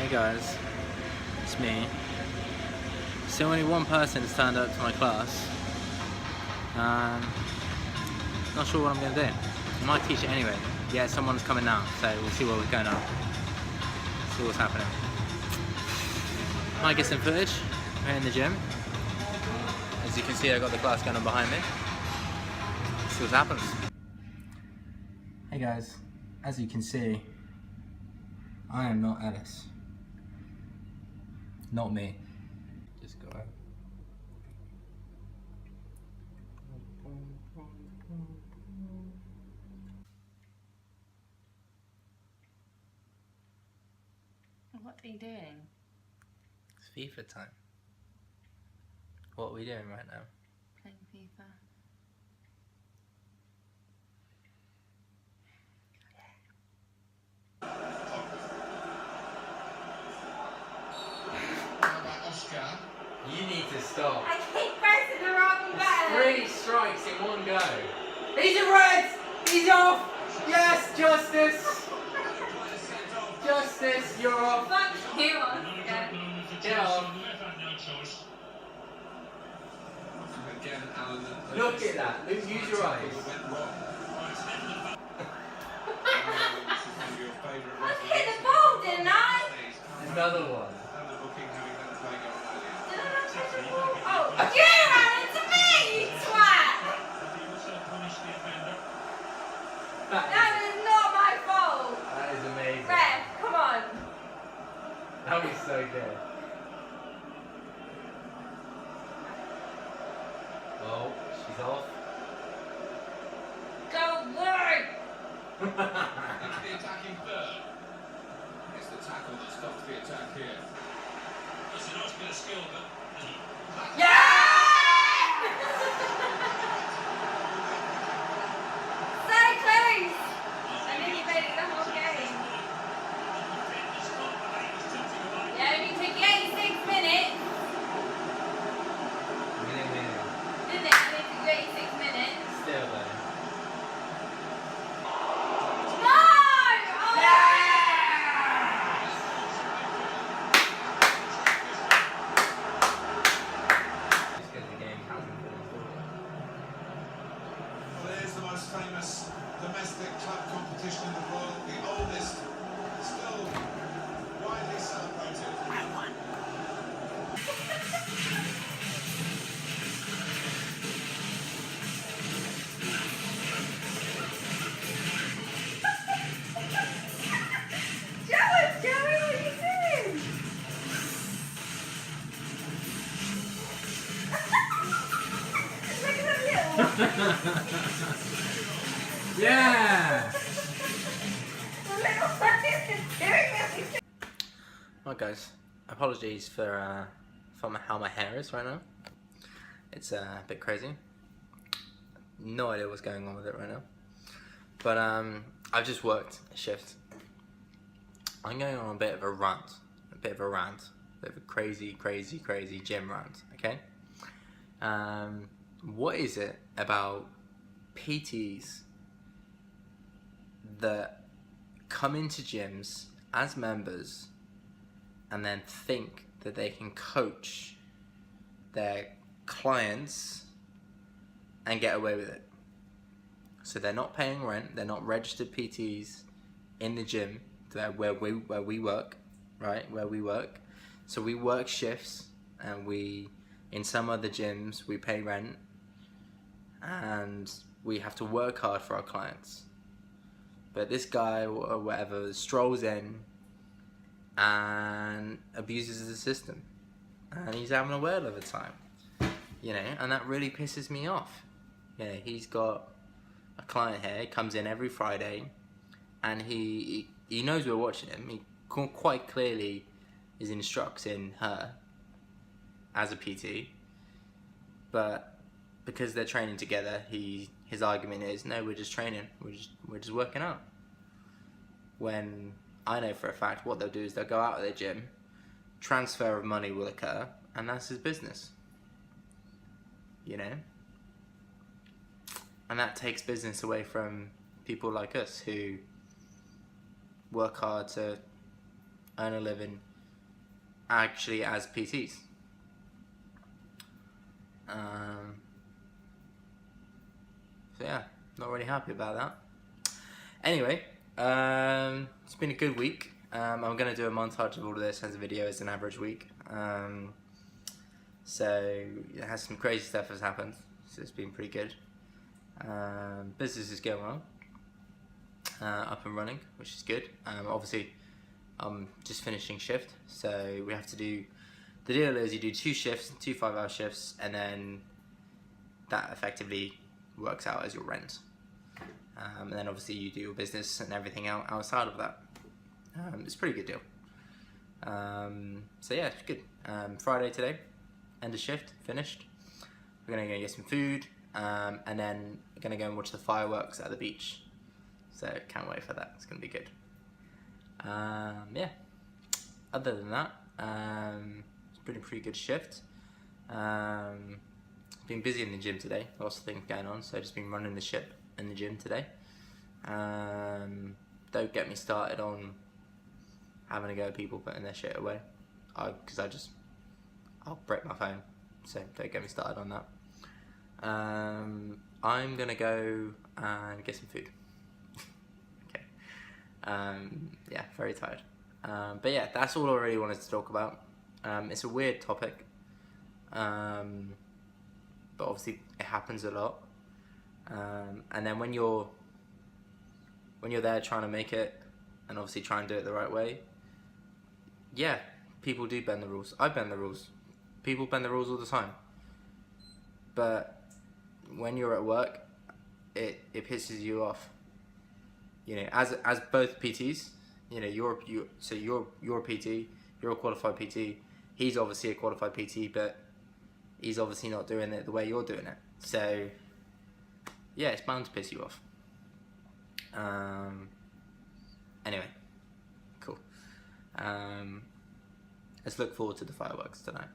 Hey guys, it's me. So only one person has turned up to my class. Not sure what I'm going to do. I might teach it anyway. Yeah, someone's coming now, so we'll see what's going on. See what's happening. Might get some footage here in the gym. As you can see, I've got the class going on behind me. See what happens. Hey guys, as you can see, I am not Alice. Not me. Just go out. What are you doing? It's FIFA time. What are we doing right now? Playing FIFA. You need to stop. I keep pressing the wrong button. 3 strikes in one go. He's a red! He's off! Yes, Justice! Justice, you're off. Fuck you, Oscar. Get off. Look at that. Use your eyes. I hit the ball, didn't I? Another one. Did I not touch the ball? Oh, you ran into me, you twat! That is not my fault. That is amazing. Ref, come on. That was so good. Oh, she's off. Go work. Into the attacking third. It's the tackle that stops the attack here. It's a nice bit of skill, but... Yeah! So close! I think you made it the whole game. Yeah, it only took you 86 minutes. Winning. Didn't it? It only took you 86 minutes. Still though. No! Oh, Just because the game hasn't been forward. Well, it is the most famous domestic club competition in the world, the oldest, still widely celebrated. Joey, what are you doing? Look at that Yeah! little doing. Right guys, apologies for how my hair is right now. It's a bit crazy. No idea what's going on with it right now. But I've just worked a shift. I'm going on a bit of a rant. A bit of a crazy gym rant, okay? What is it about PTs that come into gyms as members and then think that they can coach their clients and get away with it? So they're not paying rent, they're not registered PTs in the gym where we work, right? Where we work. So we work shifts, and in some other gyms we pay rent, and we have to work hard for our clients. But this guy or whatever strolls in and abuses the system, and he's having a whale of a time, you know, and that really pisses me off. You know, he's got a client here, he comes in every Friday, and he knows we're watching him. He quite clearly is instructing her as a PT, but because they're training together, his argument is, no, we're just training, we're just working out. When I know for a fact what they'll do is they'll go out of their gym, transfer of money will occur, and that's his business. You know? And that takes business away from people like us who work hard to earn a living, actually as PTs. So yeah, not really happy about that. Anyway, it's been a good week. I'm going to do a montage of all of this as a video as an average week. So it has some crazy stuff has happened, so it's been pretty good. Business is going well, up and running, which is good. Obviously, I'm just finishing shift, so we have to do, the deal is you do 2 shifts, 2 5-hour shifts, and then that effectively works out as your rent. And then obviously you do your business and everything outside of that. It's a pretty good deal. So yeah, it's good. Friday today, end of shift, finished. We're gonna go get some food, and then we're gonna go and watch the fireworks at the beach. So can't wait for that. It's gonna be good. Yeah. Other than that, it's been a pretty good shift. Been busy in the gym today. Lots of things going on, so just been running the ship in the gym today. Don't get me started on having to go at people putting their shit away, because I'll break my phone, so don't get me started on that. I'm gonna go and get some food. Okay. Yeah, very tired. But yeah, that's all I really wanted to talk about. It's a weird topic, but obviously it happens a lot. And then when you're there trying to make it, and obviously try and do it the right way, yeah, people do bend the rules. I bend the rules. People bend the rules all the time. But when you're at work, it pisses you off. You know, as both PTs, you know, you're a PT, you're a qualified PT. He's obviously a qualified PT, but he's obviously not doing it the way you're doing it. So yeah, it's bound to piss you off. Anyway, cool. Let's look forward to the fireworks tonight.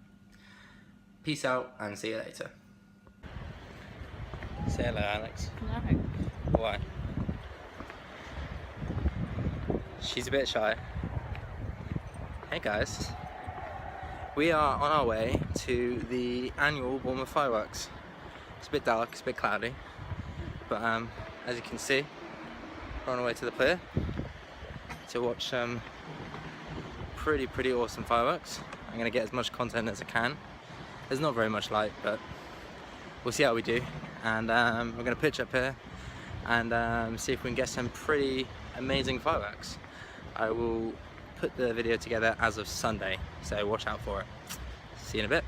Peace out and see you later. Say hello, Alex. No. Why? She's a bit shy. Hey guys. We are on our way to the annual Bournemouth fireworks. It's a bit dark, it's a bit cloudy, but as you can see, we're on our way to the pier to watch some pretty awesome fireworks. I'm going to get as much content as I can. There's not very much light, but we'll see how we do. And we're going to pitch up here and see if we can get some pretty amazing fireworks. I will put the video together as of Sunday, so watch out for it. See you in a bit.